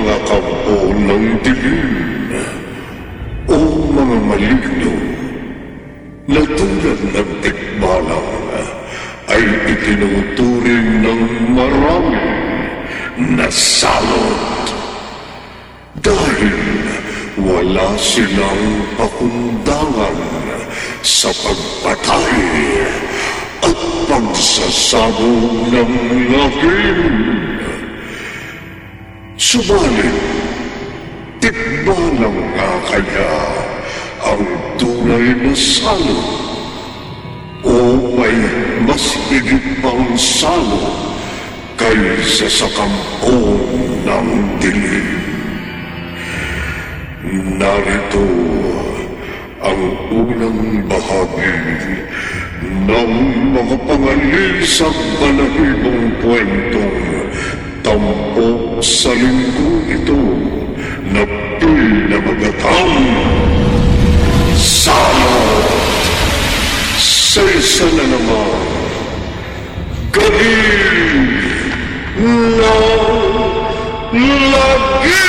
mga kampo ng dilim o mga maligno na tulad ng tikbalang ay itinuturing ng marami na salot dahil wala silang pakundangan sa pagpatay at pagsasabog ng lakim. Subalit, tikbalang nga kaya ang tunay na salot o may mas higit pang salot kaysa sa kampong ng dilim. Narito ang unang bahagi ng mga pangalisang balahibong kwentong tampok sa linggo ito na pinamagatang Salot. Sa isa na naman, galing ng lagi!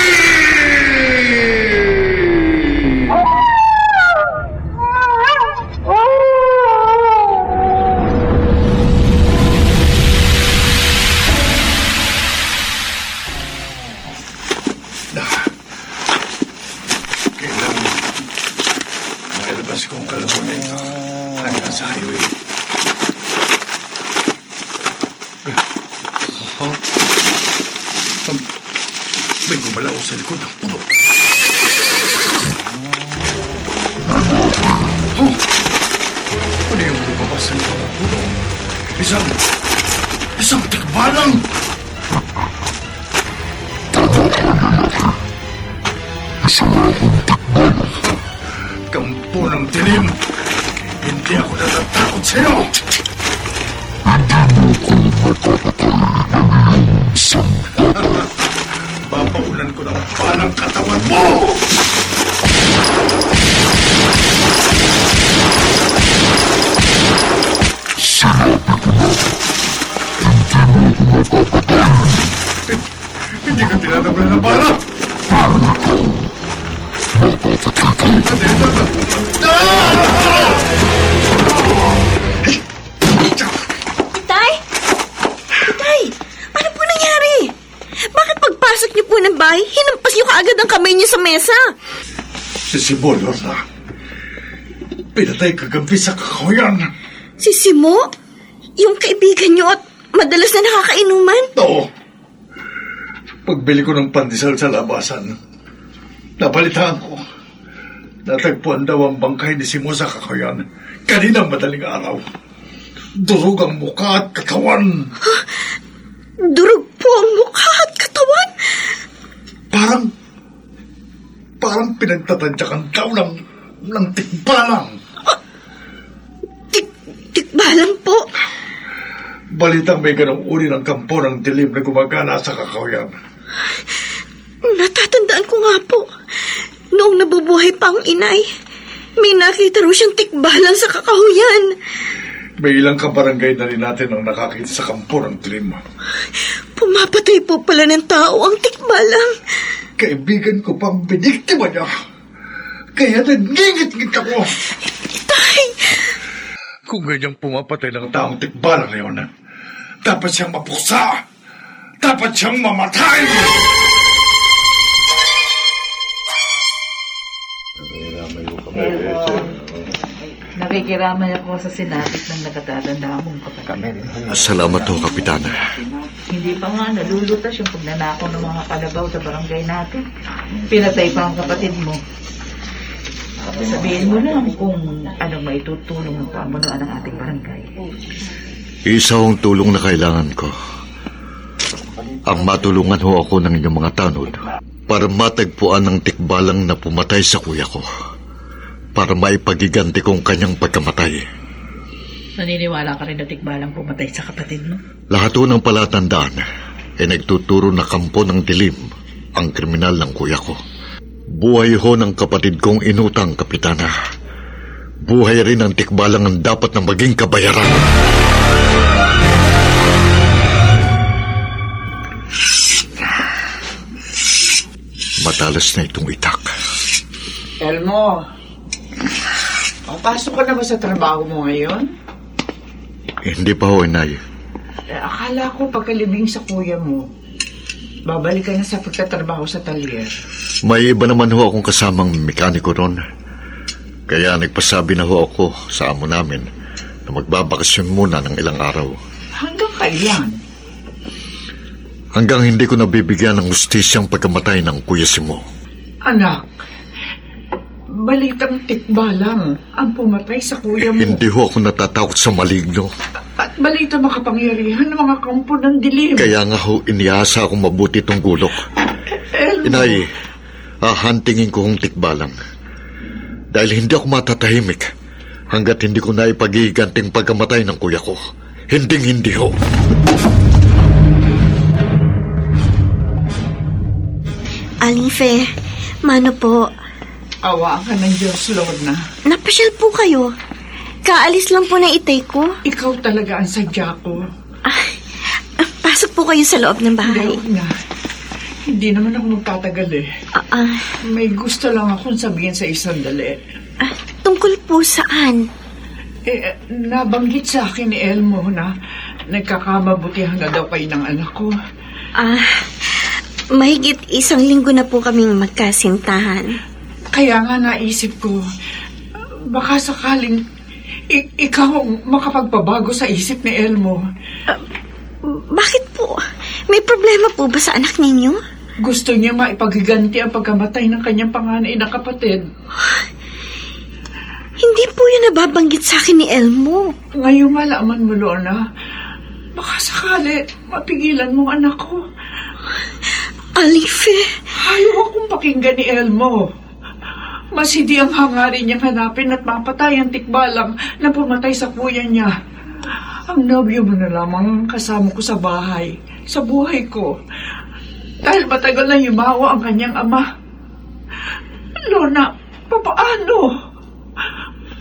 Kung kalabunin hanggang sa highway. May gumalaw sa likod ng puno. Ano yung lumabas sa likod ng puno? Isang tikbalang! Kampo ng dilim! Hindi ako natatakot sa'yo! Papaulan ko ng palang katawan mo! Hindi ka tinatablan ng bala! Itay! Itay! Ano po nangyari? Bakit pagpasok niyo po ng bahay, hinampas niyo kaagad ang kamay niyo sa mesa? Si Simo, Lorna. Pinatay kagabi sa kakawayan. Si Simo? Yung kaibigan niyo at madalas na nakakainuman? Oo. Pagbili ko ng pandesal sa labasan, nabalitaan ko. Natagpuan daw ang bangkay ni Simo sa kakawayan kaninang madaling araw. Durog ang mukha at katawan. Huh? Durog po ang mukha at katawan? Parang pinagtatantyakan daw ng tikbalang. Tikbalang po? Balitang may ganong uri ng kampo ng dilim na gumagana sa kakawayan. Natatandaan ko nga po. Noong nabubuhay pa ang inay, may nakita raw siyang tikbalang sa kakahuyan. May ilang kabarangay na rin natin ang nakakita sa kampo ng dilim. Pumapatay po pala ng tao ang tikbalang. Kaibigan ko pang biniktima niya. Kaya nangingit-ngit ako. Itay! Kung ganyang pumapatay ng taong tikbalang na yun, dapat siyang mapuksa. Dapat siyang mamatay. Nakikiramay ako sa sinapit ng nakatatanda mong kapatid. Salamat ho, Kapitana. Hindi pa nga nalulutas yung pagnanakaw ng mga kalabaw sa barangay natin. Pinatay pa ang kapatid mo. Sabihin mo lang kung anong maitutulong ng pamunuan ng ating barangay. Isa hong tulong na kailangan ko. Ang matulungan ho ako ng inyong mga tanod para matagpuan ng tikbalang na pumatay sa kuya ko. Para maipagiganti kong kanyang pagkamatay. Naniniwala ka rin na tikbalang pumatay sa kapatid mo? Lahat ho ng palatandaan ay nagtuturo na kampo ng dilim ang kriminal ng kuya ko. Buhay ho ng kapatid kong inutang, Kapitana. Buhay rin ang tikbalang ang dapat na maging kabayaran. matalas na itong itak. Elmo, papasok ka na ba sa trabaho mo ngayon? Hindi pa ho, Inay. Akala ko pagkalibing sa kuya mo, babalik ka na sa pagtatrabaho sa talyer. May iba naman ho akong kasamang mekaniko ron. Kaya nagpasabi na ho ako sa amo namin na magbabakasyon muna ng ilang araw. Hanggang kailan? Hanggang hindi ko nabibigyan ng hustisyang pagkamatay ng Kuya Simo. Anak, balitang tikbalang ang pumatay sa kuya mo. Hindi ho ako natatakot sa maligno. At balita makapangyarihan ng mga kampo ng dilim. Kaya nga ho, iniasa akong mabuti itong gulok. Elmo, Inay, hahantingin ko hong tikbalang. Dahil hindi ako matatahimik hanggat hindi ko na ipagiganting pagkamatay ng kuya ko. Hindi ho. Aling Fe, mano po, awa ka ng Diyos, Lorna. napasyal po kayo. Kaalis lang po ng itay ko. Ikaw talaga ang sadya ko. Pasok po kayo sa loob ng bahay. Hindi na. Hindi naman ako magtatagal eh. May gusto lang akong sabihin sa isang dali. Tungkol po saan? Nabanggit sa akin ni Elmo na nagkakamabutihan na daw kayo ng anak ko. Mahigit 1 linggo na po kaming magkasintahan. Kaya nga naisip ko, baka sakaling ikaw ang makapagpabago sa isip ni Elmo. Bakit po? May problema po ba sa anak ninyo? Gusto niya maipagiganti ang pagkamatay ng kanyang panganay na kapatid. Hindi po yun nababanggit sa akin ni Elmo. Ngayong malaman mo, Lorna, baka sakali mapigilan mo ang anak ko. Aling Fe, Ayaw akong pakinggan ni Elmo. Mas hindi ang hangarin niyang hanapin at mapatay ang tikbalang na pumatay sa kuya niya. Ang nobyo mo na lamang ang kasama ko sa bahay, sa buhay ko. Dahil matagal na yumawa ang kanyang ama. Lorna, papaano?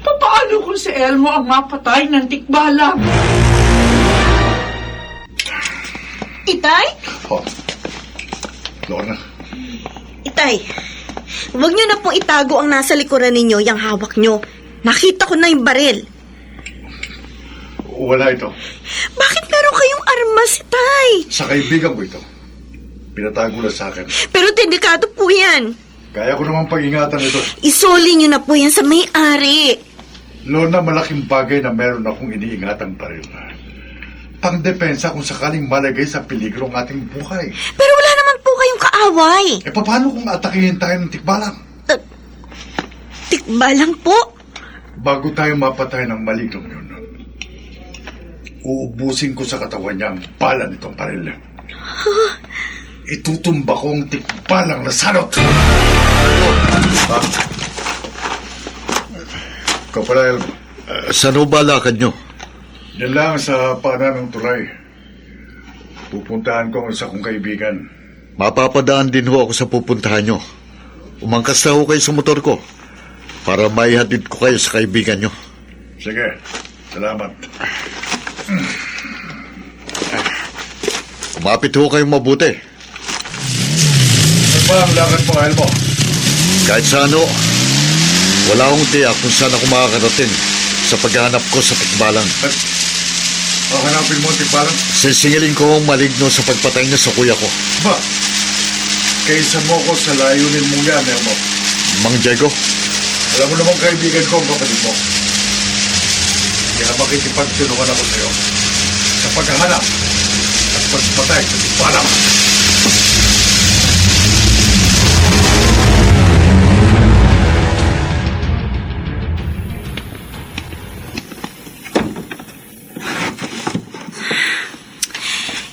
Papaano kung si Elmo ang mapatay ng tikbalang? Itay? Oh. Lorna, Itay, huwag niyo na pong itago ang nasa likuran ninyo, yung hawak niyo. Nakita ko na yung baril. wala ito. Bakit meron kayong armas, Itay? Sa kaibigan ko ito. Pinatago na sa akin. Pero delikado po yan. Kaya ko naman pag-ingatan ito. Isoli niyo na po yan sa may-ari. Lorna, malaking bagay na meron akong iniingatang baril. Pang-depensa kung sakaling malagay sa peligro ang ating buhay. Pero wala naman po kayong kaaway. Paano kung atakihin tayo ng tikbalang? Tikbalang po. Bago tayo mapatay ng malignong yun, uubusin ko sa katawan niya ang bala nitong baril. Itutumba ko ang tikbalang na salot. Ikaw pala, Elmo. Saan ho ba lakad nyo? Yan lang sa paanan ng tulay. Pupuntahan ko ang isa kong kaibigan. Mapapadaan din ho ako sa pupuntahan nyo. Umangkas na ho kayo sa motor ko para maihatid ko kayo sa kaibigan nyo. Sige, salamat. Kumapit ho kayong mabuti. Ano ba ang lakad mo, Elmo? Kahit sa ano, wala akong tiyak kung saan ako makakarating sa paghahanap ko sa tikbalang. Hanapin mo ang tikbalang? Sisingilin ko ang maligno sa pagpatay niya sa kuya ko. Ba, kaysa mo ko sa layunin mong yan, Elmo. Mang Diego, Alam mo namang kaibigan ko ang kapatid mo. Kaya makikipagtulungan ako sa'yo sa paghahanap at pagpatay sa tikbalang.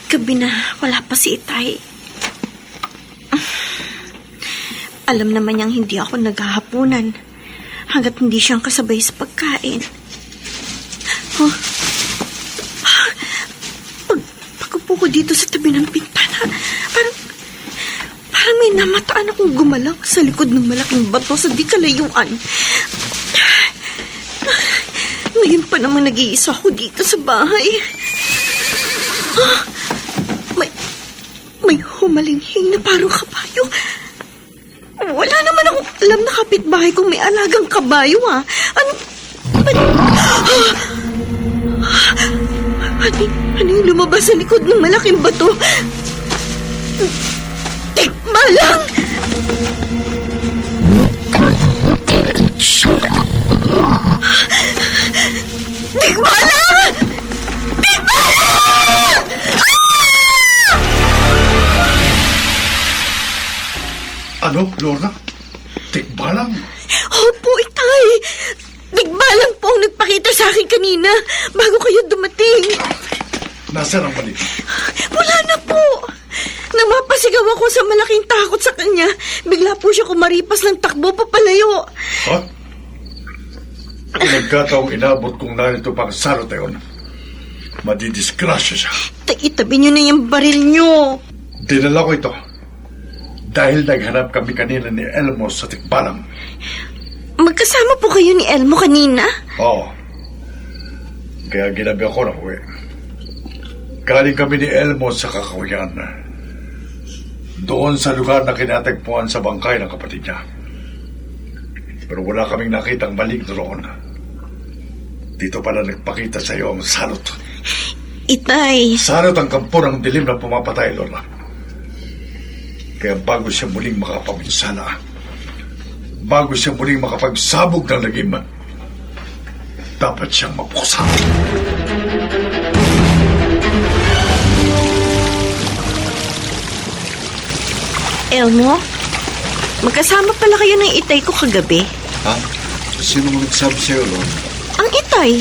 Gabi na, wala pa si Itay. Alam naman niyang hindi ako naghahapunan hanggat hindi siyang kasabay sa pagkain. Pag-upo ko dito sa tabi ng pintana, parang may namataan akong gumalang sa likod ng malaking bato sa di kalayuan. Ngayon pa naman nag-iisa ako dito sa bahay. May humalinghing na parang kabayo. alam na kapitbahay kong may alagang kabayo, ha? Ano yung lumabas sa likod ng malaking bato? Tikbalang! Tikbalang! Ano, Lorna? Tikbalang? Opo, Itay. Tikbalang po ang nagpakita sa akin kanina bago kayo dumating. Nasaan ang balik? Wala na po. Nang mapasigaw ako sa malaking takot sa kanya, bigla po siya kumaripas ng takbo papalayo. Ha? Kung nagkataong inabot kong narito pang sarot na yun, madidisgrasya siya. Itabi niyo na yung baril niyo. Dinala ko ito dahil naghanap kami kanina ni Elmo sa Tikbalang. Magkasama po kayo ni Elmo kanina? Oo. Kaya ginabi ako ng uwi. Galing kami ni Elmo sa Kakahuyan. Doon sa lugar na kinatagpuan sa bangkay ng kapatid niya. Pero wala kaming nakitang maligno roon. Dito pala nagpakita sa iyo ang salot. Itay. Salot ang kampo ng dilim na pumapatay, Lola. Kaya bago siya muling makapabinsala, bago siya muling makapagsabog ng lagim, dapat siyang mapuksa. Elmo, magkasama pala kayo ng itay ko kagabi. Ha? Sinong nagsabi sa'yo, Lon? Ang itay?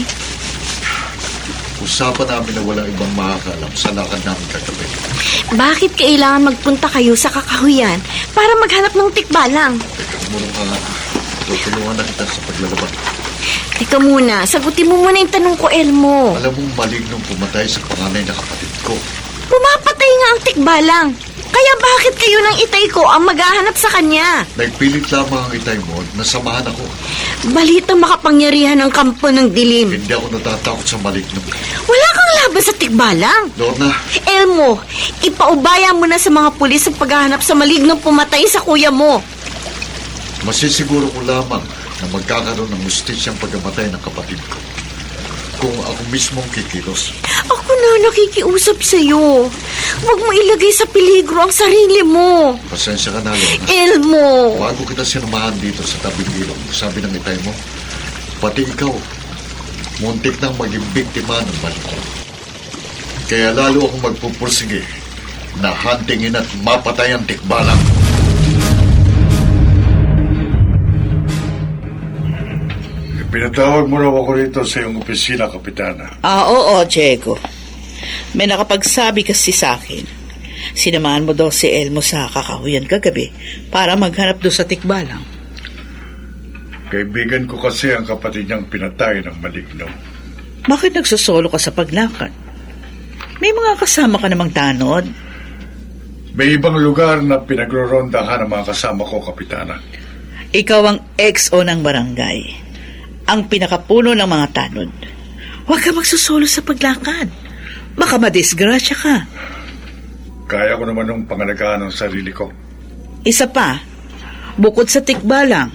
Usapan namin na walang ibang makakalam sa lakad namin kagabi. Bakit kailangan magpunta kayo sa Kakahuyan para maghanap ng tikbalang? Teka, murong ka nga. Tutulungan na kita sa paglalabas. Teka muna, sagutin mo muna yung tanong ko, Elmo. Alam mong malignong pumatay sa panganay na kapatid ko. Pumapatay nga ang tikbalang. Kaya bakit kayo ng itay ko ang maghahanap sa kanya? Nagpilit lamang ang itay mo na samahan ako. Balita makapangyarihan ng kampo ng dilim. Hindi ako natatakot sa maligno. Wala kang laban sa tikbalang. Lorna, Elmo, ipaubaya mo na sa mga pulis ang paghahanap sa malignong pumatay sa kuya mo. masisiguro ko lamang na magkakaroon ng justisyang pagkamatay ng kapatid ko. Kung ako mismong kikilos. Ako na nakikiusap sa'yo. Huwag mo ilagay sa peligro ang sarili mo. Pasensya ka na, Lorna. Elmo! Bago kita sinamahan dito sa tabing ilog, sabi ng itay mo, pati ikaw, muntik nang maging biktima ng balik. Kaya lalo akong magpupursige na huntingin at mapatay ang tikbalang. Pinatawag mo raw ako rito sa iyong opisina, Kapitana. Oo, Diego. May nakapagsabi kasi sa akin. Sinamahan mo daw si Elmo sa Kakahuyan kagabi para maghanap doon sa tikbalang. Kaibigan ko kasi ang kapatid niyang pinatay ng maligno. Bakit nagsusolo ka sa paglakad? May mga kasama ka namang tanod. May ibang lugar na pinagrorondahan ang mga kasama ko, Kapitana. Ikaw ang XO ng barangay. Ang pinakapuno ng mga tanod. Huwag ka magsusolo sa paglakad. Baka madisgrasya ka. Kaya ko naman ng pangalagaan ng sarili ko. Isa pa, bukod sa tikbalang,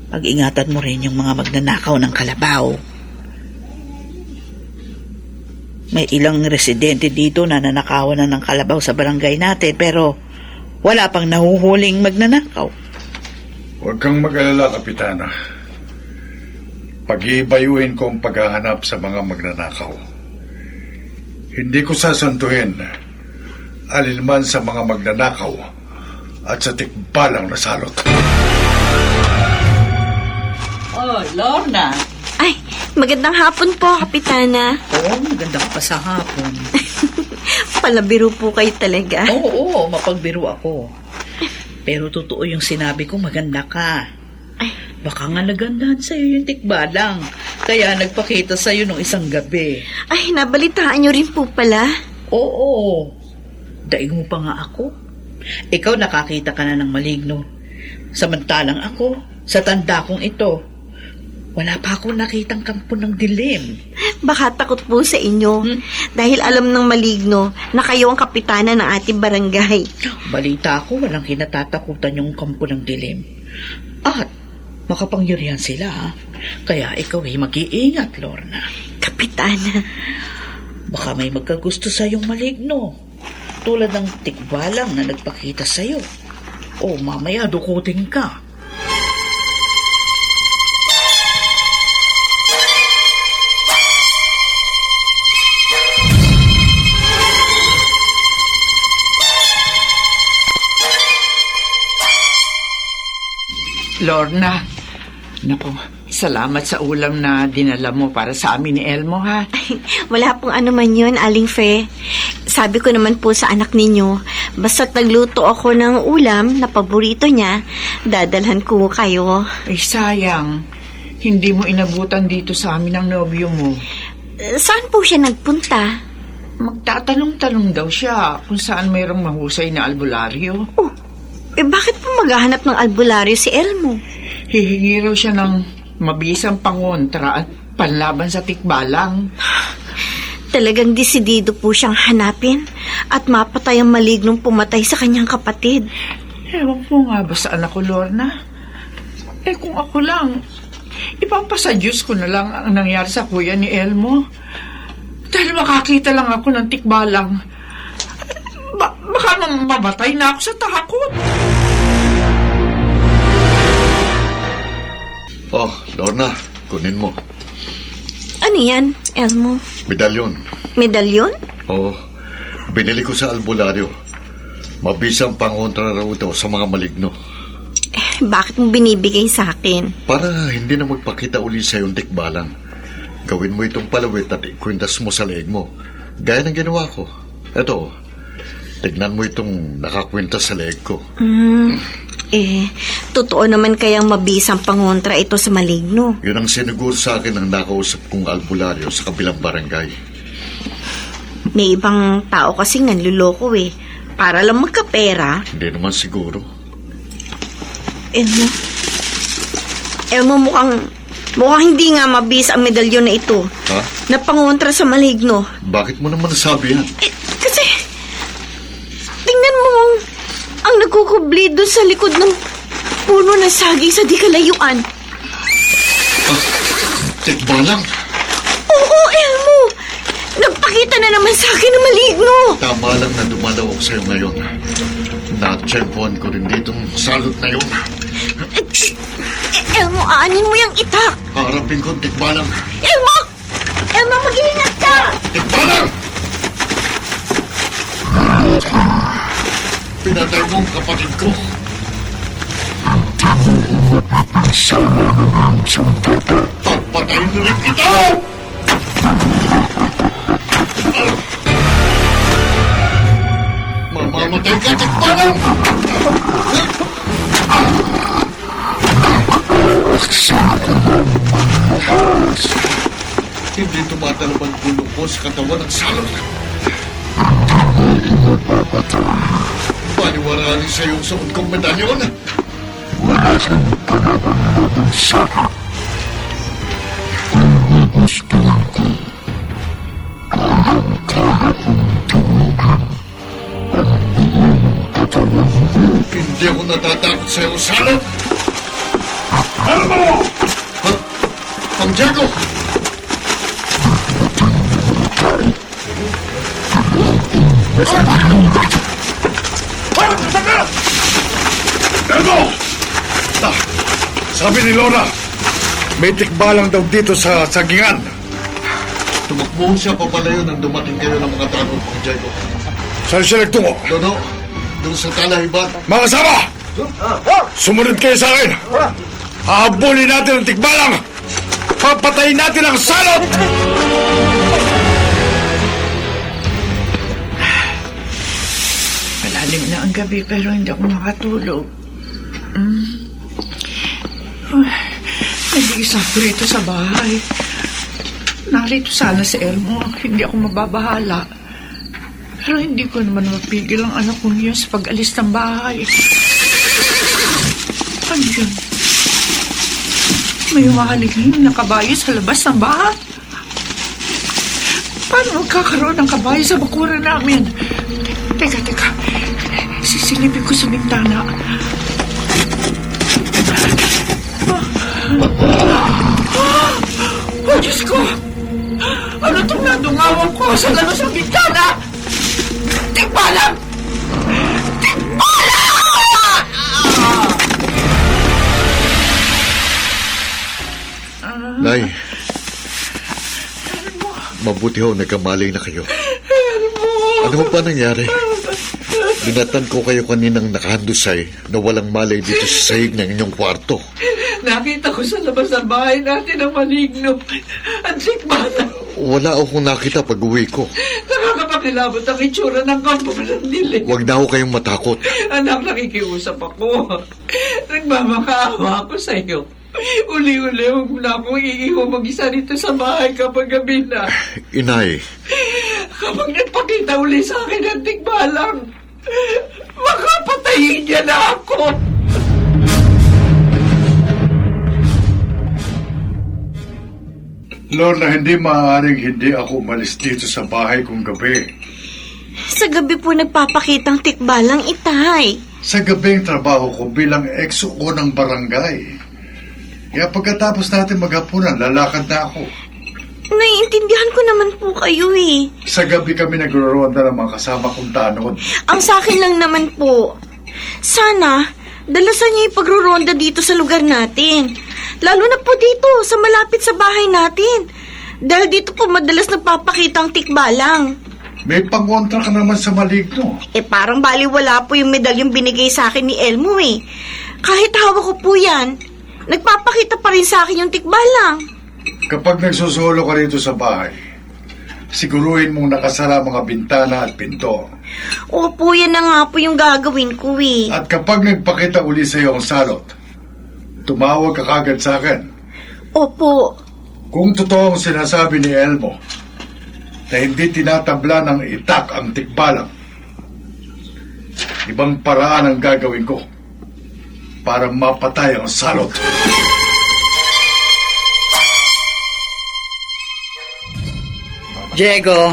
pag-ingatan mo rin yung mga magnanakaw ng kalabaw. May ilang residente dito na nanakawan na ng kalabaw sa barangay natin pero wala pang nahuhuling magnanakaw. Huwag kang mag-alala, Kapitana. Pag-iibayuhin ko ang paghahanap sa mga magnanakaw. Hindi ko sasantuhin alinman sa mga magnanakaw at sa tikbalang na salot. Oh, Lorna. Ay, magandang hapon po, Kapitana. Oo, maganda ka pa sa hapon. Palabiro po kayo talaga. Oo, mapagbiro ako. Pero totoo yung sinabi ko, maganda ka. Ay. Baka nga nagandahan sa'yo yung tikbalang. Kaya nagpakita sa'yo nung isang gabi. Ay, nabalitaan niyo rin po pala. Oo. Daig mo pa nga ako. Ikaw nakakita ka na ng maligno. Samantalang ako, sa tanda kong ito, wala pa akong nakitang kampo ng dilim. Baka takot po sa inyo. Dahil alam ng maligno na kayo ang kapitana ng ating barangay. Balita ko, walang kinatatakutan yung kampo ng dilim. At makapangyarihan sila, ha? Kaya ikaw ay mag-iingat, Lorna. Kapitana. Baka may magkagusto sa'yong maligno. Tulad ng tikbalang na nagpakita sa'yo. O mamaya dukutin ka. Lorna, naku, salamat sa ulam na dinala mo para sa amin ni Elmo, ha? Wala pong ano man yun, Aling Fe. Sabi ko naman po sa anak ninyo, basta't nagluto ako ng ulam na paborito niya, dadalhan ko kayo. Ay, sayang. Hindi mo inabutan dito sa amin ang nobyo mo. Saan po siya nagpunta? Magtatanong-tanong daw siya kung saan mayroong mahusay na albularyo. Oh, bakit po maghahanap ng albularyo si Elmo? Hihingi raw siya ng mabisang pangontra at panlaban sa tikbalang. Talagang desidido po siyang hanapin at mapatay ang malignong pumatay sa kanyang kapatid. Ewan po nga ba sa anak ko, Lorna? Kung ako lang, ipapasadyos ko na lang ang nangyari sa kuya ni Elmo. Dahil makakita lang ako ng tikbalang. Baka mamatay na ako sa takot. Oh, Lorna, kunin mo. Ano yan, Elmo? Medalyon. Medalyon? Oo, binili ko sa albularyo. Mabisang pangontra raw ito sa mga maligno. Bakit mo binibigay sa akin? Para hindi na magpakita uli sa yung tikbalang. Gawin mo itong palawit at ikwintas mo sa leeg mo. Gaya ng ginawa ko. Eto, tignan mo itong nakakwintas sa leeg ko. Totoo naman kayang mabisang pangontra ito sa maligno. Yun ang siniguro sa akin ng nakausap kong albularyo sa kabilang barangay. May ibang tao kasing nanluloko para lang magkapera. Hindi naman siguro. Elmo, mukhang hindi nga mabis ang medalyon na ito. Ha? Na pangontra sa maligno. Bakit mo naman nasabi yan? Kasi, tingnan mo ang nagkukubli doon sa likod ng puno ng saging sa di kalayuan. Tikbalang? Oo, Elmo. Nagpakita na naman sa akin ng maligno. Tama lang na dumalaw ako sa'yo ngayon. Na-tsempuan ko rin ditong salot na yun. Elmo, aanin mo yung itak. Harapin ko ang tikbalang. Elmo! Elmo, mag-iingat ka! Tikbalang! Pinatay mo ang kapatid ko. Pagpatayin na rin kita! Mamamatay ka, tikbalang! Hindi tumatalab ang bulong ko sa katawan ng salot. Paniwaranin sa iyong suot kong medalyon. Wala siyang kalaban natin sa akin. Kung gustuhan ko, kaya kong tumugin ang iyong katawan. Hindi ako natatakot sa iyong salot. Ano mo? Ang Diego! Elmo! Sabi ni Lora, may tikbalang daw dito sa sagingan. Tumakbo siya papalayo nang dumating kayo ng mga tanong ng Diego. Saan siya nagtungo? Doon sa talahiban. Mga kasama! Sumunod kayo sa akin! Hahabulin natin ang tikbalang! Papatayin natin ang salot! Malalim na ang gabi pero hindi ako makatulog. Nag-iisa ko rito sa bahay. Narito sana si Elmo. Hindi ako mababahala. Pero hindi ko naman mapigil ang anak ko niya sa pag-alis ng bahay. Ano yun? May umahalingin na kabayo sa labas ng bahay. Paano magkakaroon ng kabayo sa bakuran namin? Teka. Sisilipin ko sa bintana. Oh, Diyos ko! Ano itong nadungawan ko sa labas ng bintana? Tikbalang! Nay, mabuti ho, nagkamalay na kayo. Ano ba nangyari? Binatan ko kayo kaninang nakahandusay na walang malay dito sa sahig ng inyong kwarto. Nakita ko sa labas ng bahay natin ang maligno. Ang sikbalang. Wala akong nakita pag uwi ko. Nakakapakilabot ang itsura ng kampo ng dilim. Huwag na ho kayong matakot. Anak, nakikiusap ako. Nagmamakaawa ako sa iyo. Uli-uli, huwag mo na akong iiho mag-isa dito sa bahay kapag gabi na. Inay, Kapag nagpakita uli sa akin ang tikbalang, makapatayin niya na ako. Lorna, hindi maaaring hindi ako umalis dito sa bahay kong gabi. Sa gabi po nagpapakitang tikbalang, itay. Sa gabi ang trabaho ko bilang exo ng barangay. Kaya pagkatapos natin maghapunan, lalakad na ako. Naiintindihan ko naman po kayo eh. Sa gabi kami nagro-ronda ng mga kasama kong tanod. Ang sa akin lang naman po, sana dalasan niyo yung pagruronda dito sa lugar natin. Lalo na po dito, sa malapit sa bahay natin. Dahil dito po madalas nagpapakita ang tikbalang. May pangontra ka naman sa maligno. Parang baliwala po yung medalyong binigay sa akin ni Elmo eh. Kahit hawak ko po yan, nagpapakita pa rin sa akin yung tikbalang. Kapag nagsusolo ka rito sa bahay, siguruhin mong nakasara mga bintana at pinto. Opo, yan na nga po yung gagawin ko eh. At kapag nagpakita uli sa iyo ang salot, tumawag ka kagad sa akin. Opo. Kung totoo ang sinasabi ni Elmo, na hindi tinatabla ng itak ang tikbalang, ibang paraan ang gagawin ko para mapatay ang salot. Diego,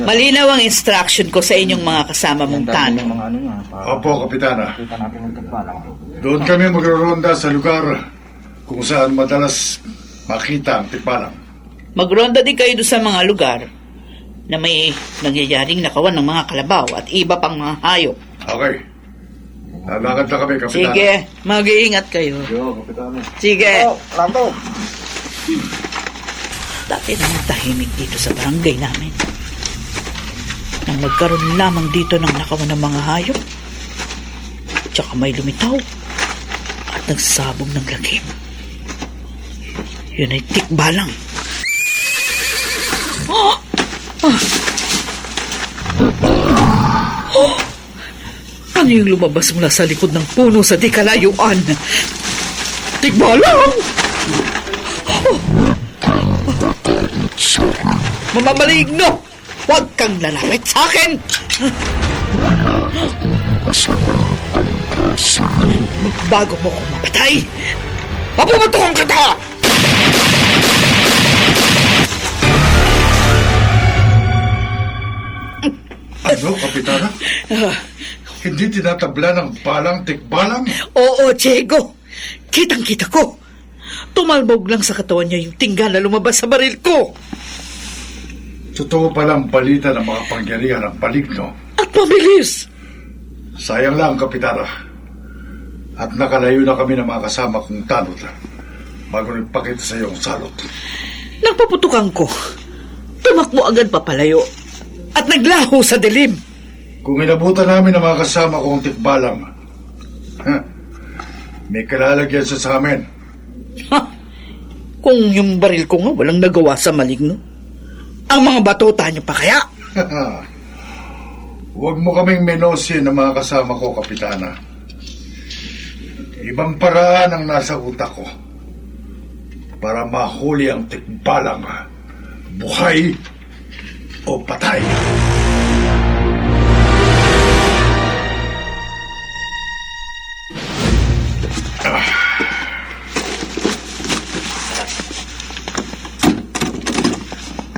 malinaw ang instruction ko sa inyong mga kasama mong tanong. Opo, Kapitana. Doon kami magro-ronda sa lugar kung saan madalas makita ang tikbalang. Magronda din kayo doon sa mga lugar na may nangyayaring nakawan ng mga kalabaw at iba pang mga hayop. Okay. Lalakad na kami, Kapitana. Sige, mag-iingat kayo. Sige. Dati naman tahimik dito sa barangay namin. Nang magkaroon lamang dito ng nakawan ng mga hayop, tsaka may lumitaw at nagsabog ng lagim. Yun ay tikbalang. Oh! Ano yung lumabas mula sa likod ng puno sa di kalayuan? Tikbalang! Mamamaligno! Huwag kang lalapit sa akin! Bago mo ko mapatay, mapuputukan kita! Ano, Kapitana? Hindi tinatabla ng balang tikbalang? Oo, Diego. Kitang-kita ko. Tumalbog lang sa katawan niya yung tingga na lumabas sa baril ko. Totoo palang balita ng mga pangyarihan ng paligno. At mabilis. Sayang lang, Kapitana. At nakalayo na kami ng mga kasama kong tanod bago nagpakita sa iyo ang salot. Nagpaputukan ko. Tumakbo agad papalayo. At naglaho sa dilim. Kung inabutan namin ang mga kasama kong tikbalang, may kalalagyan siya sa amin. Ha? Kung yung baril ko nga walang nagawa sa maligno, ang mga batuta niyo pa kaya? Huwag mo kaming menosin ng mga kasama ko, Kapitana. Ibang paraan ang nasa utak ko para mahuli ang tikbalang, buhay o patay.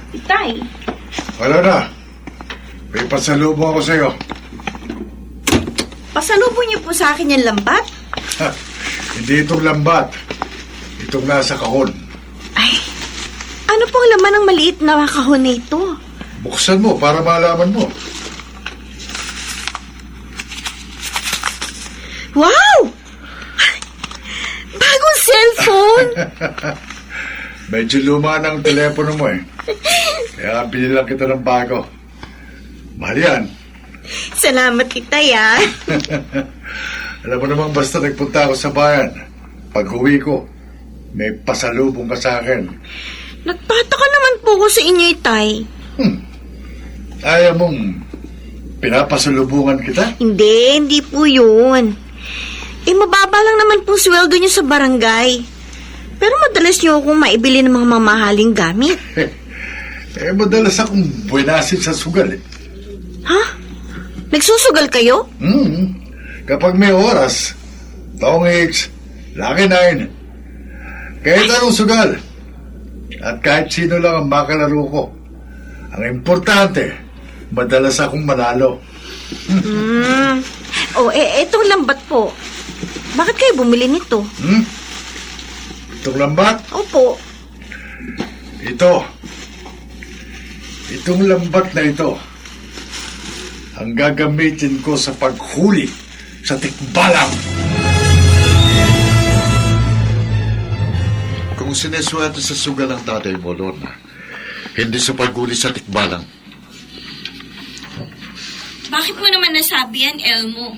Itay, Wala na. May pasalubong ako sa'yo. Pasalubong niyo po sa akin yung lambat? Ha, hindi itong lambat. Itong nasa kahon. Ay, ano pong laman ng maliit na kahon na ito? Buksan mo para malaman mo. Wow! Bagong cellphone! Medyo luma ng telepono mo eh. Kaya binilang kita ng bago. Mahal yan. Salamat, Itay, ah. Alam mo namang basta nagpunta ako sa bayan, pag uwi ko, may pasalubong ka sa akin. Nagtataka naman po ko sa inyo, Itay. Ayaw mong pinapasalubungan kita? Hindi po yun. Eh, mababa lang naman po sweldo niyo sa barangay. Pero madalas niyo akong maibili ng mga mamahaling gamit. Eh, madalas akong buwinasin sa sugal eh. Ha? Nagsusugal kayo? Kapag may oras, taong X, Lucky 9. Kahit anong sugal. At kahit sino lang ang makalaro ko. Ang importante, madalas akong manalo. Etong lambat po. Bakit kayo bumili nito? Itong lambat, Opo. itong lambat na ito, ang gagamitin ko sa paghuli sa tikbalang. Kung sineswerte sa sugal ang tatay mo, Lorna, hindi sa paghuli sa tikbalang. Bakit mo naman nasabi yan, Elmo?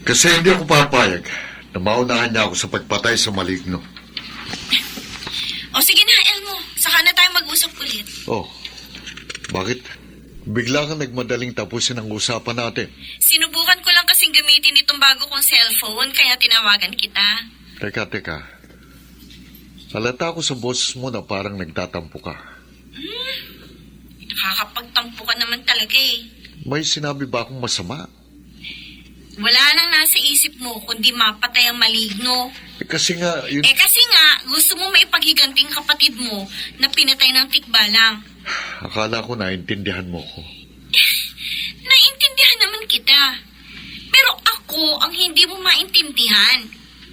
Kasi hindi ako papayag na maunahan niya ako sa pagpatay sa maligno. O sige na, Elmo. Saka na tayo mag-usap ulit. Oh, bakit? Bigla kang nagmadaling tapusin ang usapan natin. Sinubukan ko lang kasing gamitin itong bago kong cellphone, kaya tinawagan kita. Teka. Halata ko sa boses mo na parang nagtatampo ka. Nakakapagtampo ka naman talaga eh. May sinabi ba akong masama? Wala nang nasa isip mo kundi mapatay ang maligno. Kasi nga, yun... Kasi nga, gusto mo maipaghiganting kapatid mo na pinatay ng tikbalang. Akala ko naintindihan mo ko. Naintindihan naman kita. Pero ako ang hindi mo maintindihan.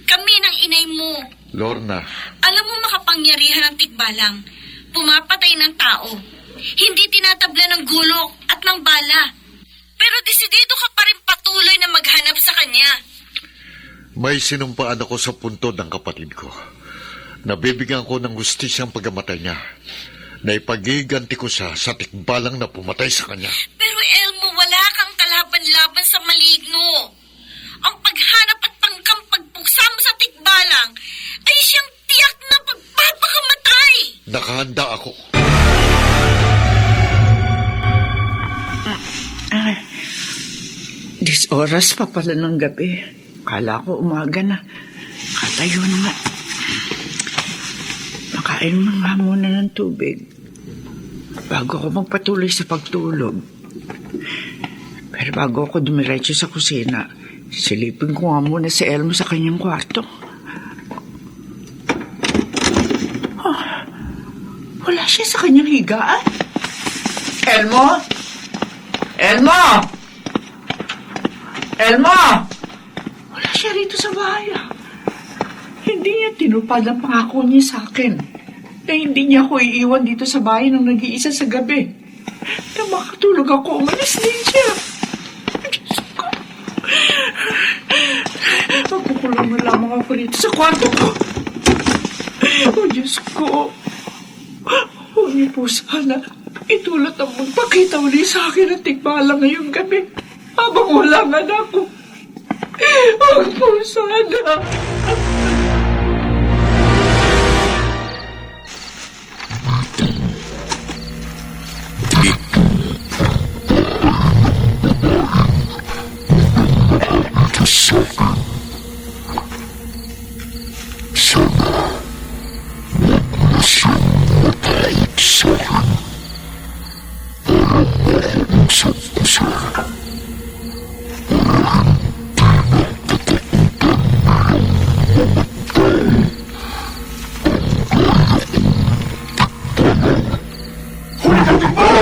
Kami ng inay mo. Lorna, Alam mo makapangyarihan ng tikbalang. Pumapatay ng tao. Hindi tinatabla ng gulok at ng bala. Pero desidido ka pa rin patuloy na maghanap sa kanya. may sinumpaan ako sa puntod ng kapatid ko. Nabibigyan ko ng gustisyang pagkamatay niya. Na ipagiganti ko siya sa tikbalang na pumatay sa kanya. Pero Elmo, wala kang kalaban-laban sa maligno. Ang paghanap at pagpuksa mo sa tikbalang ay siyang tiyak na pagpapakamatay. Nakahanda ako. Oras pa pala ng gabi. Kala ko umaga na. Katayo na nga. Makain mo nga muna ng tubig bago ko magpatuloy sa pagtulog. Pero bago ako dumiretso sa kusina, silipin ko nga muna si Elmo sa kanyang kwarto. Oh, wala siya sa kanyang higaan. Elmo? Elmo! Elmo! Wala siya rito sa bahay. Hindi niya tinupad ang pangako niya sa akin na hindi niya ako iiwan dito sa bahay nang nag-iisa sa gabi. Na makatulog ako, umalis din siya. Diyos ko. Magkukulong na lamang ako rito sa kwarto ko. Oh, Diyos ko. Huwag niyo po sana itulot ang magpakita uli sa akin at tikbala ngayong gabi. Habang wala nga na ako. Huwag po sana. Huli ka, tikbalang!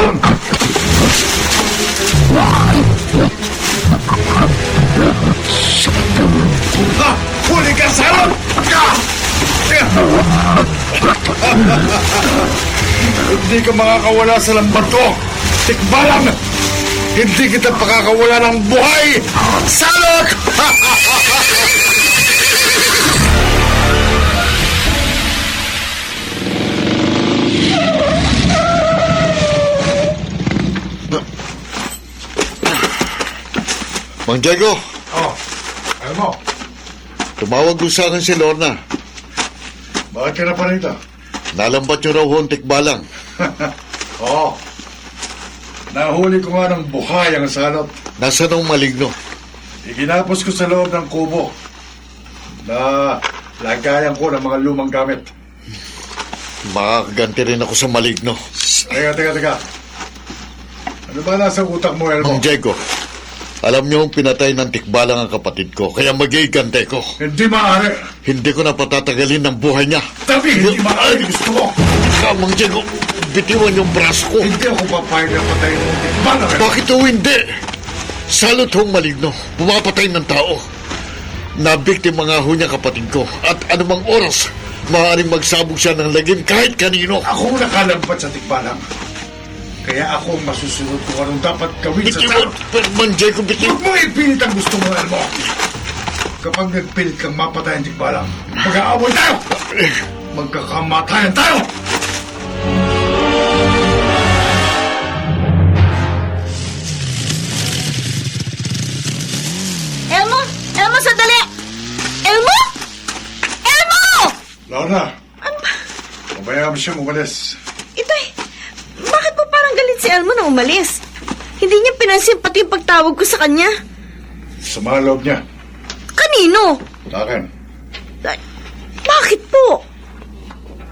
Hindi ka makakawala sa lambat ko! Tikbalang! Hindi kita pakakawala ng buhay! Salot! Mang Diego, Oh, ano mo? tumawag ko sa akin si Lorna. Bakit ka na pa rito? Nalambat niyo raw ho ang tikbalang. Oo. Nahuli ko nga ng buhay ang salot. Nasaan ang maligno? Iginapos ko sa loob ng kubo na lagayan ko ng mga lumang gamit. Makakaganti rin ako sa maligno. Teka. Ano ba nasa utak mo, Elmo? Mang Diego, alam niyo ang pinatay ng tikbalang ang kapatid ko, kaya magigante ko. Hindi maaari. Hindi ko na patatagalin ng buhay niya. Tabi, hindi maaari. Gusto mo. Mang Diego, bitiwan yung braso ko. Hindi ako papayag na patayin mo. Tikbalang. Bakit o hindi? Salot hong maligno, pumapatay ng tao. Nabiktima nga ho niya kapatid ko, at anumang oras, maaaring magsabog siya ng lagim kahit kanino. Ako ang nakalampat sa tikbalang. Kaya ako ang masusunod kung anong dapat gawin sa Bitiwan, salot. Mang Diego, bitiwan. Huwag mo ipilit ang gusto mo, Elmo. Kapag nagpilit kang mapatay ang tikbalang, mag-aaway tayo! Magkakamatayan tayo! Elmo! Elmo, sandali! Elmo! Elmo! Lorna, Ano ba? pabayaan mo siyang umalis. Itay, bakit po parang galit si Elmo na umalis? Hindi niya pinansin pati yung pagtawag ko sa kanya. Sa mga loob niya. Kanino? Sa akin. Ay, bakit po?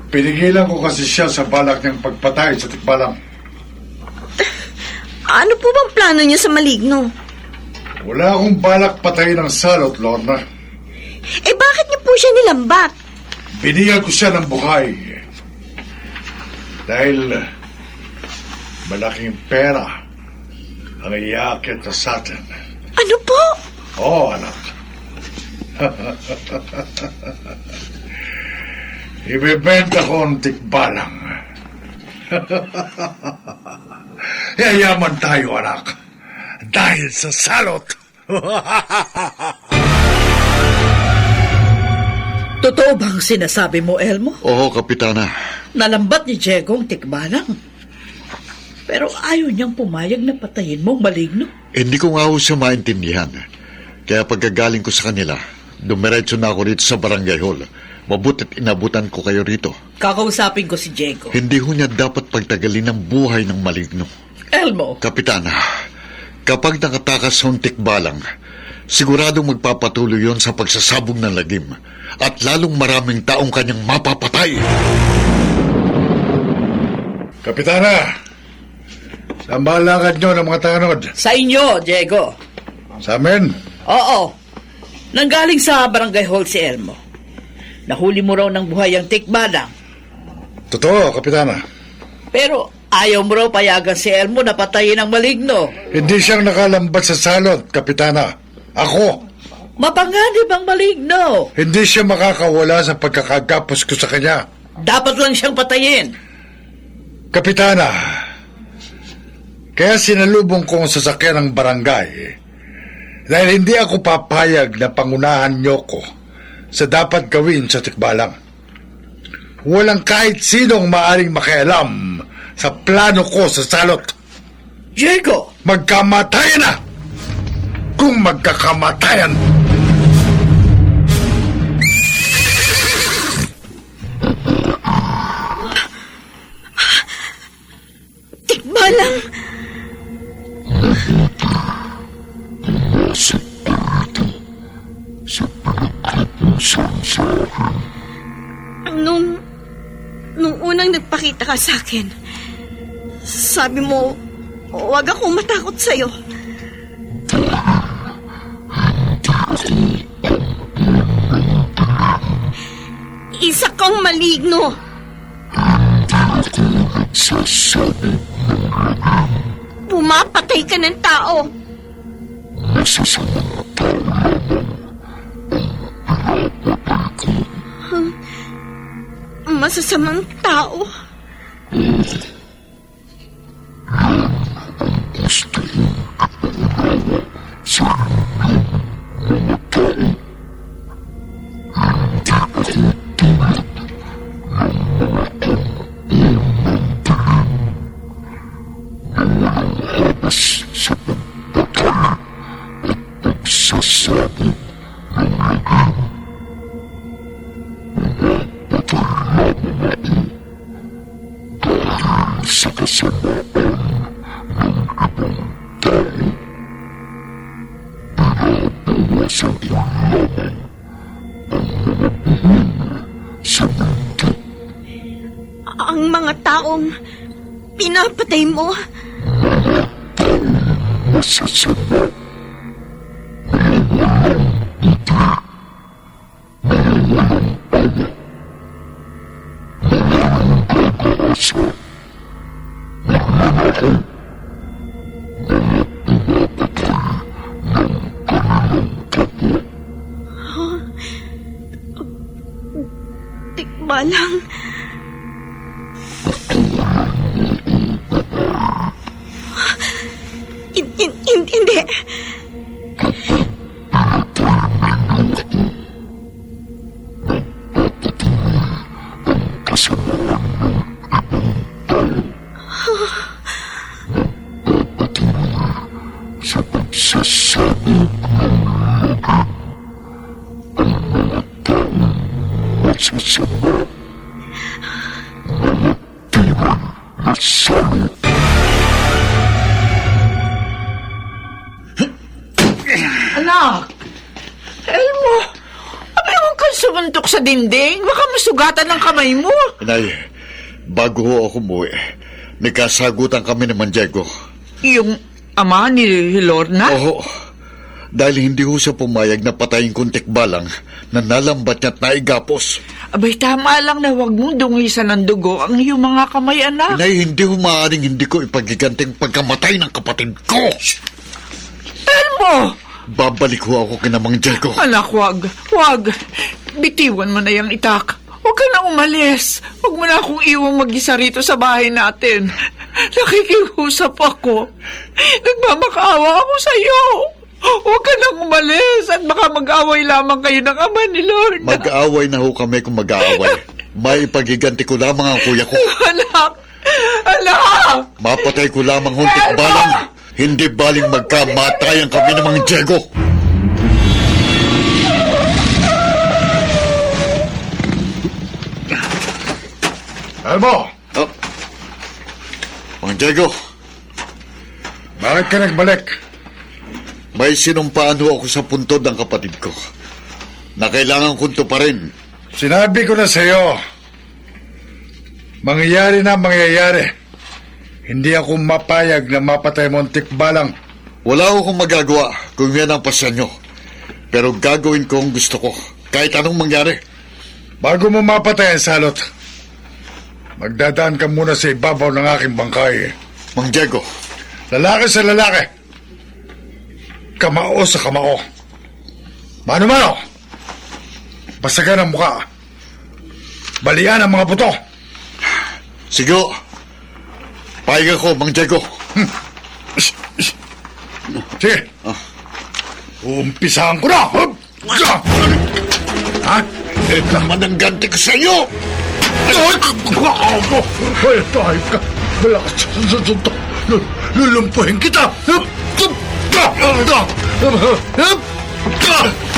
Pinigilan ko kasi siya sa balak niyang pagpatay sa tikbalang. Ano po bang plano niyo sa maligno? Wala akong balak patayin ng salot, Lorna. Eh bakit niyo po siya nilambat? Binigyan ko siya ng buhay. Dahil malaking pera ang iakit sa atin. Ano po? Oo, anak. Ibebenta ko ang tikbalang. Yayaman tayo, anak. Dahil sa salot. Totoo bang sinasabi mo, Elmo? Oo, Kapitana. Nalambat ni Diego ang tikbalang. Pero ayaw niyang pumayag na patayin mo ang maligno. Hindi ko nga ho siya maintindihan. Kaya pagkagaling ko sa kanila, dumiretso na ako rito sa barangay hall. Mabuti't inabutan ko kayo rito. Kakausapin ko si Diego. Hindi ho niya dapat pagtagalin ang buhay ng maligno. Elmo, Kapitana, kapag nakatakas sa tikbalang, siguradong magpapatuloy yon sa pagsasabog ng lagim at lalong maraming taong kanyang mapapatay. Kapitana, saan ba ang lakad nyo ng mga tanod? sa inyo, Diego. Sa amin? Oo. Nanggaling sa barangay hall si Elmo. Nahuli mo raw ng buhay ang tikbalang. Totoo, Kapitana. Pero ayaw mo raw payagan si Elmo na patayin ang maligno. Hindi siyang nakalambat sa salot, Kapitana. Ako. Mapanganib ang maligno. Hindi siya makakawala sa pagkakagapos ko sa kanya. Dapat lang siyang patayin. Kapitana, kaya sinalubong ko ang sasakyan ng barangay dahil hindi ako papayag na pangunahan niyo ko sa dapat gawin sa tikbalang. Walang kahit sinong maaring makialam sa plano ko sa salot. Diego! Magkamatayan na! Kung magkakamatayan! Tikbalang! Nung unang nagpakita ka sa akin, sabi mo, huwag akong matakot sa'yo. Isa kang maligno. Pumapatay ka ng tao. masasamang tao. Ang mga taong pinapatay mo, tikbalang. Hindi. Anak! Elmo! Abay, huwag kang sumuntok sa dingding. Baka masugatan ang kamay mo. Inay, bago ho ako umuwi, nagkasagutan kami ni Mandiego. Yung ama ni Lorna? Oo, dahil hindi ho siya pumayag na patayin kong tikbalang na nalambat niya at naigapos. Abay, tama lang na huwag mong dungisan ng dugo ang iyong mga kamay, anak. Inay, hindi ho maaaring hindi ko ipagiganting pagkamatay ng kapatid ko. Elmo! Babalik ho ako kina Mang Diego. Anak, wag. Bitiwan mo na yung itak. Huwag ka na umalis. Huwag mo na akong iwang mag-isa rito sa bahay natin. Nakikiusap ako. Nagmamakaawa ako sa iyo. Huwag ka nang umalis at baka mag-away lamang kayo ng ama ni Lord. Mag-aaway na ho kami kung mag-aaway. May ipagiganti ko lamang ang kuya ko. Anak! Mapatay ko lamang hong tikbalang. Hindi baling magkamatayan kami ng Mang Diego. Elmo! Oh. Mang Diego, Bakit ka nagbalik? may sinumpaan ho ako sa puntod ng kapatid ko na kailangan kong tuparin. Sinabi ko na sa iyo, mangyayari na mangyayari. Hindi ako mapayag na mapatay mo ang tikbalang. Wala akong magagawa kung yan ang pasyan nyo. Pero gagawin ko ang gusto ko, kahit anong mangyari. Bago mo mapatay ang salot, magdadaan ka muna sa ibabaw ng aking bangkay. Mang Diego, Lalaki sa lalaki. Kamao sa kamao. Mano-mano. Basagan ang muka. Balian ang mga buto. sige ho. Payag ako, Mang Diego. Sige. Umpisahan ko na. Ha? Ito naman ang ganti ko sa iyo. Ay, tayo ka. Malakas sa suntok. Lulumpuhin kita.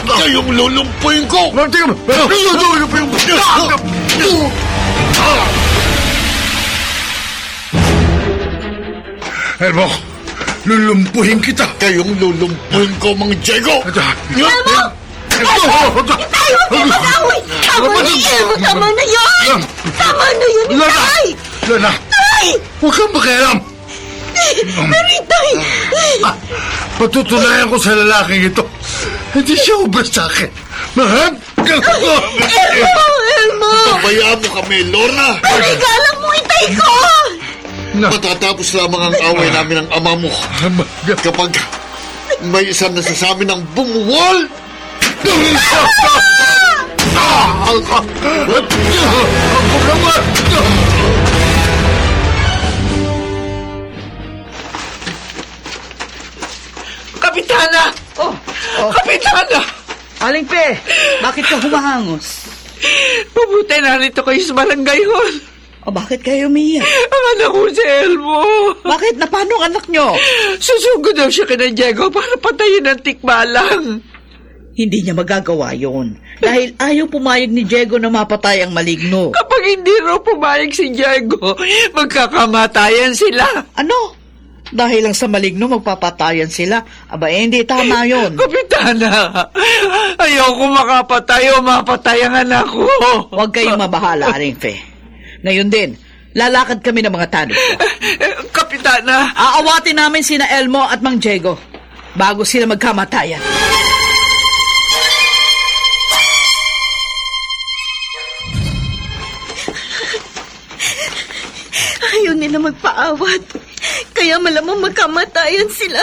Kayong lulumpuin ko. Tingnan mo. Elmo, lulumpuhin kita. Kayong lulumpuin ko, Mang Diego. Elmo! Tayo, huwag kayo mag-away! Tama na yun! Tama na yun, Itay! Lana, Tay! huwag kang makialam. Pero Itay! Patutunayan ko sa lalaking ito. Hindi siya ubra sa akin. Mahal? Elmo! Pabayaan mo kami, Lorna. Parigalang mo, Itay ko! Matatapos lamang ang away namin ng ama mo kapag may isang nasasabi ng bumuwal. Kapitana! Oh, Kapitana! Aling Pe, bakit ka humahangos? Mabuti narito kayo sa barangay hall. O bakit kayo umiyak? Ang anak ko si Elmo. Bakit? Na paano ang anak nyo? Susugo daw siya kina Diego para patayin ng tikbalang. Hindi niya magagawa yon dahil ayaw pumayag ni Diego na mapatay ang maligno. Kapag hindi raw pumayag si Diego, magkakamatayan sila. Ano? Dahil lang sa maligno magpapatayan sila? Aba, hindi tama yon. Kapitana, ayoko makapatay o mapatay ang anak ko. Huwag kayong mabahala, Aling Fe. Ngayon din, lalakad kami ng mga tanod. Kapitana, Aawatin namin sina Elmo at Mang Diego bago sila magkamatayan. Ayaw nila magpaawat. Kaya malamang magkamatayan sila.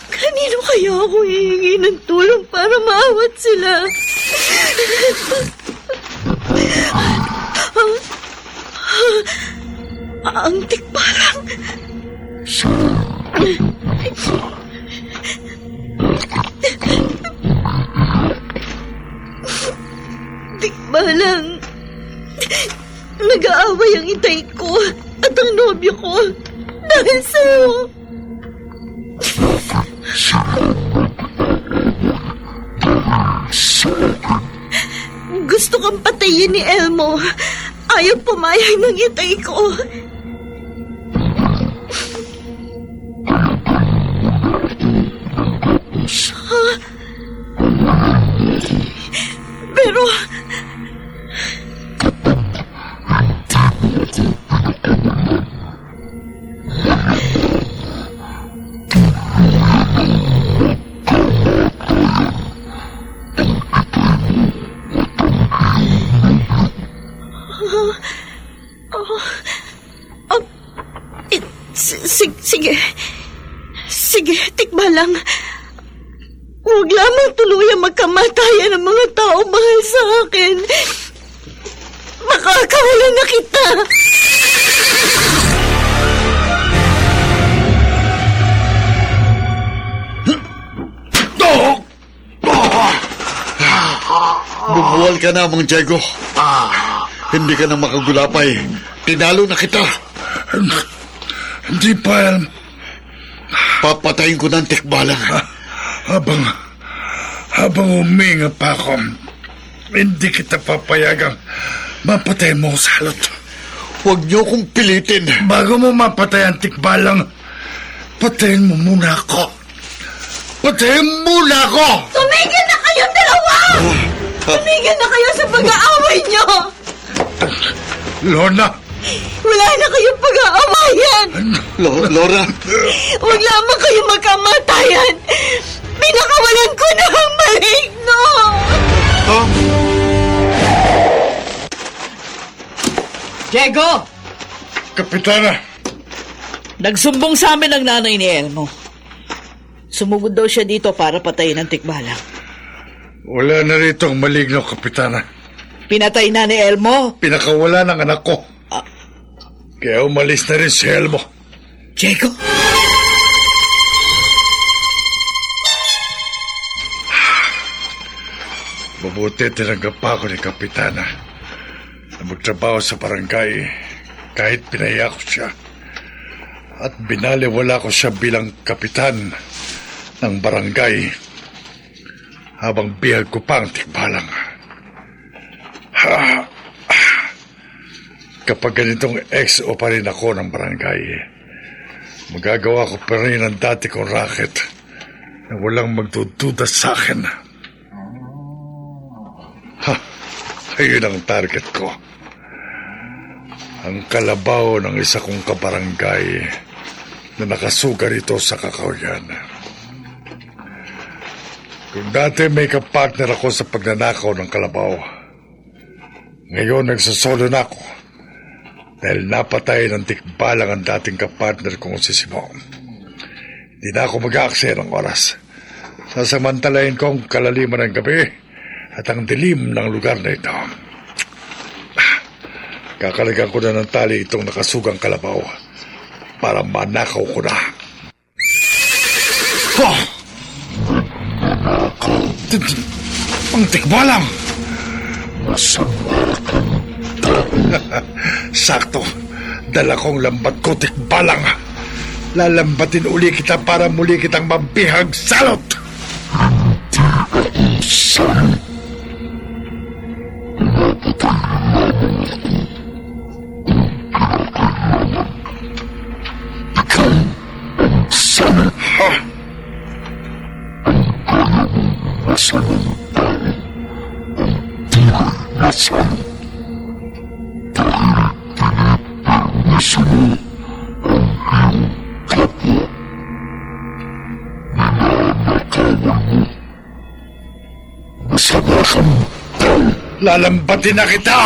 Kanino kaya ako hihingi ng tulong para maawat sila? Ang tikbalang. Tikbalang. Nag-aaway ang itay ko at ang nobyo ko dahil sa'yo. Gusto kang patayin ni Elmo. Ayaw pumayag ng itay ko. Pero... Sige. Sige, tikbalang. Huwag lamang tuluyang magkamatayan ang mga tao mahal sa akin. Makakawalan na kita. Bumuwal ka na, Mang Diego. Hindi ka na makagulapay. Tinalo na kita. Hindi pa, Elm. Papatayin ko ng tikbalang. Habang huminga pa ako, hindi kita papayagang mapatay mo sa halot. Huwag niyo kong pilitin. Bago mo mapatay ang tikbalang, patayin mo muna ako. Patayin muna ako! Tumigil na kayo dalawa! Tumigil na kayo sa pag-aaway niyo! Lorna! Wala na kayong pag-aawayan! Laura! Huwag lamang kayo magkamatayan! Pinakawalan ko na ang maligno! Ha? Diego! Kapitana! Nagsumbong sa amin ang nanay ni Elmo. Sumugod daw siya dito para patayin ang tikbalang. Wala na rito ang maligno, Kapitana. Pinatay na ni Elmo. Pinakawala ng anak ko. Kaya umalis na rin si Elmo. Diego? Mabuti tinanggap pa ako ni Kapitana na magtrabaho sa barangay kahit pinaya ko siya. At binaliwala ko siya bilang kapitan ng barangay habang bihag ko pa ang tikbalang. Kapag ganitong XO pa rin ako ng barangay, magagawa ko pa rin ang dati kong racket na walang magdududa sa akin. Ayun ang target ko. Ang kalabaw ng isa kong kabarangay na nakasuga rito sa Kakahuyan. Kung dati may kapartner ako sa pagnanakaw ng kalabaw, ngayon nagsasolo na ako dahil napatay ng tikbalang ang dating kapartner kong si Simon. Hindi na ako mag-aaksaya ng oras. Sasamantalayin ko ang kalaliman ng gabi at ang dilim ng lugar na ito. Kakalagan ko na ng tali itong nakasugang kalabaw para manakaw ko na. Oh! Ang tikbalang! Sakto. Dala kong lambat ko, tikbalang. Lalambatin uli kita para muli kitang mabihag salot. Lalambatin na kita!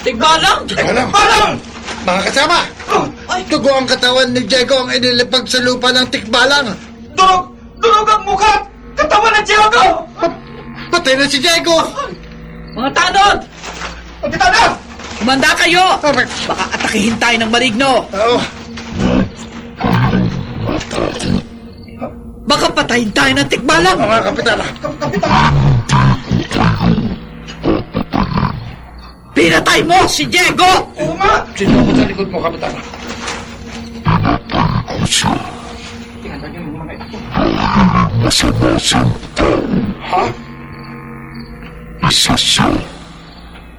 Tikbalang! Tikbalang! Mga kasama, dugo ang katawan ni Diego ang inilipag sa lupa ng tikbalang. Durog ang mukha! Katawan ng Diego! Patay na si Diego! Mga tanod! Kapitana! Kumanda kayo! Baka atakihin tayo ng maligno! Oo. Baka patayin tayo ng tikbalang! Mga kapitana. Pinatay mo si Diego! Oo nga! Sino ko sa likod mo, kapitana? Ha? Isa siya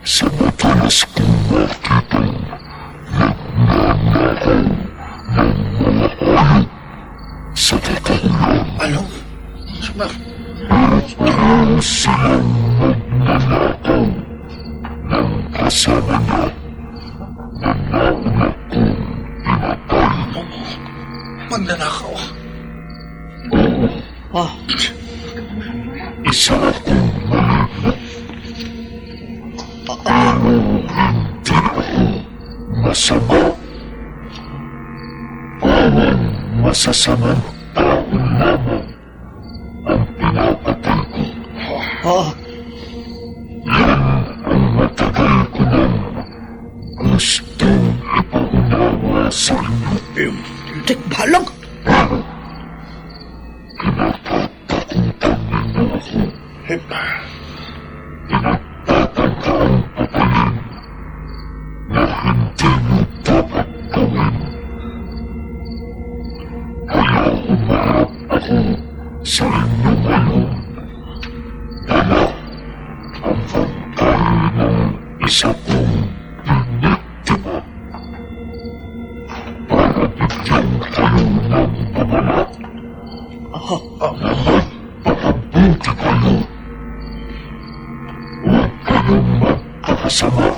sa matalas kong makitang nagnanakaw ng mga hayop sa katahulog. Ano? At silang magnanakaw ng kasama niya na nauna kong pinatay. Magnanakaw. Oh, Isa akong maligno. Pero hindi ako masama. Bawang masasamang tao lamang ang pinapatay ko. oh, Yan ang matagal ko nang gustong ipaunawa sa inyo. tikbalang! Kinatatakutan ninyo ako. Pinagtatangka ang patayin na hindi mo dapat gawin. Kaya umarap ako sa inyo ngayon. Dala ang bangkay ng isa kong biniktima para bigyan kayo ng babala. Pakabuti kayo. Huwag kayong magkakasama.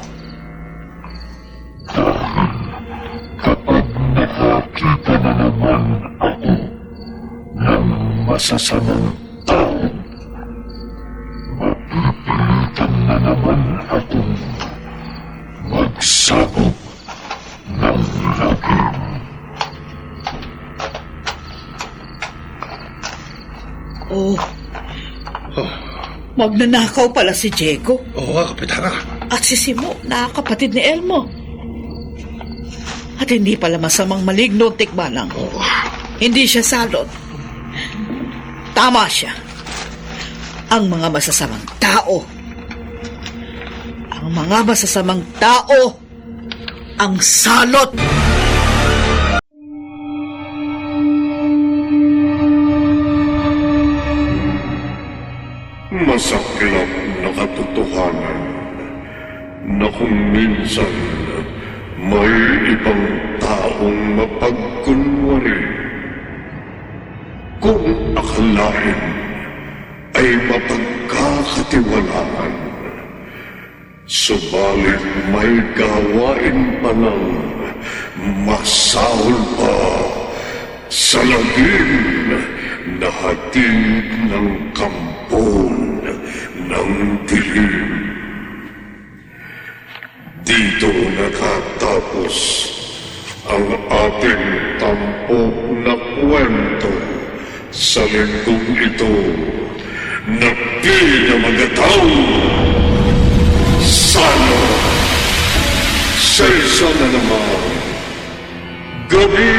Dahil kapag nakakita na naman ako ng masasamang tao, mapipilitan na naman akong magsabog ng lagim. Oh, magnanakaw pala si Diego. Oo nga, kapitana. At si Simo, nakakapatid ni Elmo. At hindi pala masamang maligno, tikbalang. Hindi siya salot. Tama siya. Ang mga masasamang tao. Ang mga masasamang tao ang salot. Masaklap na katotohanan na kung minsan may ibang taong mapagkunwari. Kung akalain ay mapagkakatiwalaan, Subalit may gawain pa ng masahol pa sa lagim na hatid ng kampon ng dilim. Dito nakatapos ang ating tampok na kwento sa linggong ito na pinamagataw. Sana sa isa na naman gabi